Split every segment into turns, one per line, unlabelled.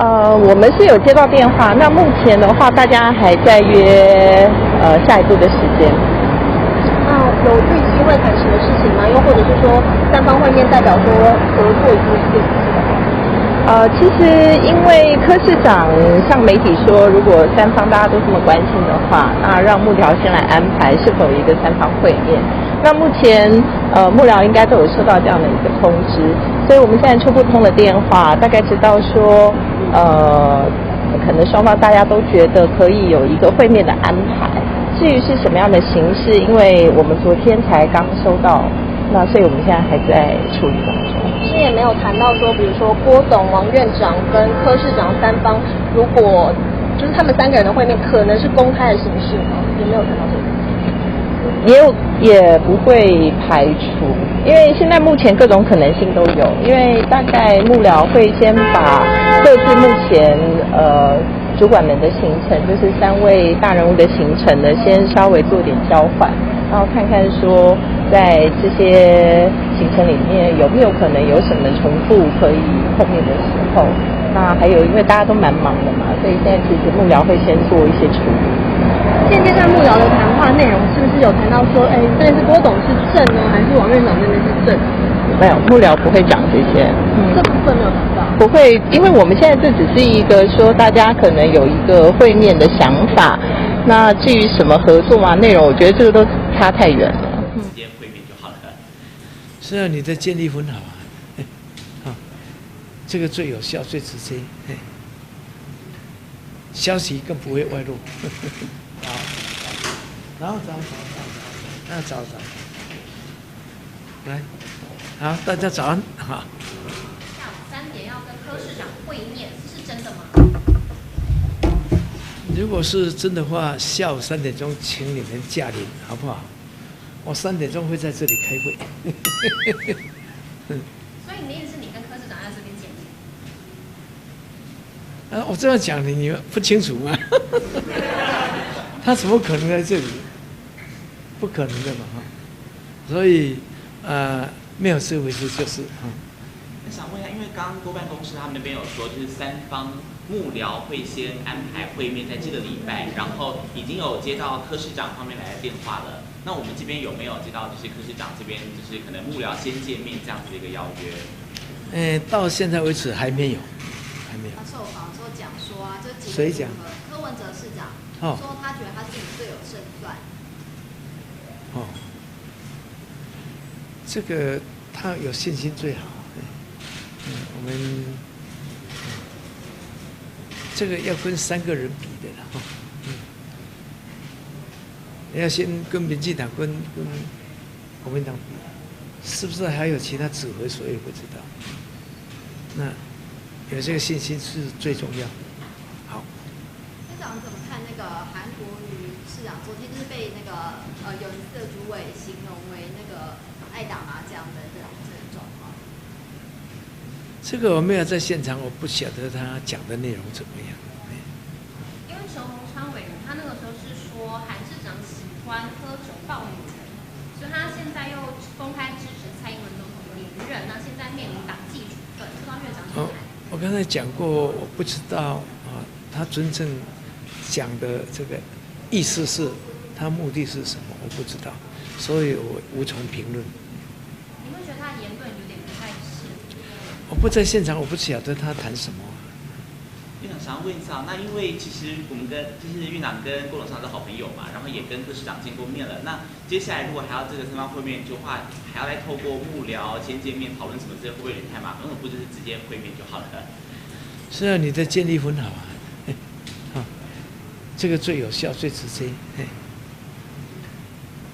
我们是有接到电话，那目前的话，大家还在约下一步的时间。
那有预期会谈什么事情吗？又或者是说三方会面代表说合作已经是定局了？
其实因为柯市长向媒体说，如果三方大家都这么关心的话，那让幕僚先来安排是否有一个三方会面。那目前幕僚应该都有收到这样的一个通知，所以我们现在初步通了电话，大概知道说可能双方大家都觉得可以有一个会面的安排。至于是什么样的形式，因为我们昨天才刚收到，那所以我们现在还在处理当中。
是也没有谈到说，比如说郭董、王院长跟柯市长三方，如果就是他们三个人的会面，可能是公开的形式吗？也没有谈到这个。
也不会排除，因为现在目前各种可能性都有。因为大概幕僚会先把各自目前主管们的行程，就是三位大人物的行程呢，先稍微做点交换，然后看看说在这些行程里面有没有可能有什么重复可以碰面的时候。那还有因为大家都蛮忙的嘛，所以现在其实幕僚会先做一些处理。
现阶段幕僚的谈话内容是不是有谈到说，这是郭董是正呢，还是王院长那边是正？
没有，幕僚不会讲这些。
这部分没有谈到。
不会，因为我们现在这只是一个说大家可能有一个会面的想法，那至于什么合作啊内容，我觉得这个都差太远了。
直接会面就好了。
是啊，你的建立很好啊，好，这个最有效、最直接，消息更不会外露。好，然后找，来，好，大家早安，好。
下午3点要跟柯市长会面，是真的吗？
如果是真的话，下午3点钟请你们驾临，好不好？我3点钟会在这里开会。
所以你的意思是你跟柯市长在这边见面？
我这样讲你们不清楚吗？他怎么可能在这里？不可能的嘛，所以没有这回事就是
那想问一下，因为刚刚郭办公室他们那边有说，就是三方幕僚会先安排会面在这个礼拜，然后已经有接到柯市长方面来的电话了。那我们这边有没有接到就是柯市长这边就是可能幕僚先见面这样子的一个邀约？
到现在为止还没有。
他受访的时候讲说啊，就几
谁讲？
柯文哲市长说他觉得他自己最有胜算。
这个他有信心最好。我们这个要跟3个人比的啦。要先跟民进党跟国民党比，是不是还有其他指挥所也不知道。那有这个信心是最重要的。好。
市长怎么看那个韩国瑜市长昨天就是被那个有色主委形容为那个爱打麻将的这种状况？
这个我没有在现场，我不晓得他讲的内容怎么样。
因为熊宏昌委员他那个时候是说韩市长喜欢喝酒抱女人，所以他现在又公开支持蔡英文总统连任，那现在面临党纪处分，不知道院长怎么看？
我刚才讲过，我不知道他真正讲的这个意思是，他目的是什么，我不知道，所以我无从评论。
你会觉得他的言论有点不太是？
我不在现场，我不晓得他谈什么。
院长想要问一下，那因为其实我们就是院长跟郭董事长是好朋友嘛，然后也跟柯市长见过面了。那接下来如果还要这个三方会面的话，还要再透过幕僚先见面讨论什么，这会不会有点太麻烦？为什么不就是直接会面就好了？
是啊，你的建立很好啊，这个最有效、最直接，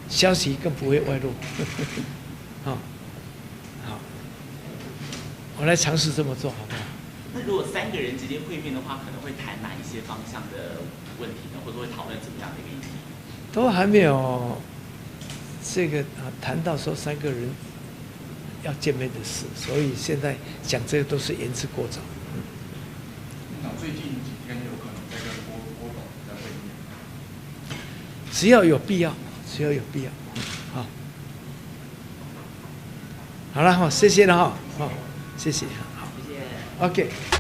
消息更不会外露。好，我来尝试这么做，好不好？
那如果3个人直接会面的话，可能会谈哪一些方向的问题呢？或者会讨论怎么样的一个议题？
都还没有这个谈到说3个人要见面的事，所以现在讲这个都是言之过早。
最近几天有可能在跟郭董在会面？
只要有必要，好了哈，谢谢了哈，好，谢谢，好，
谢谢
，OK。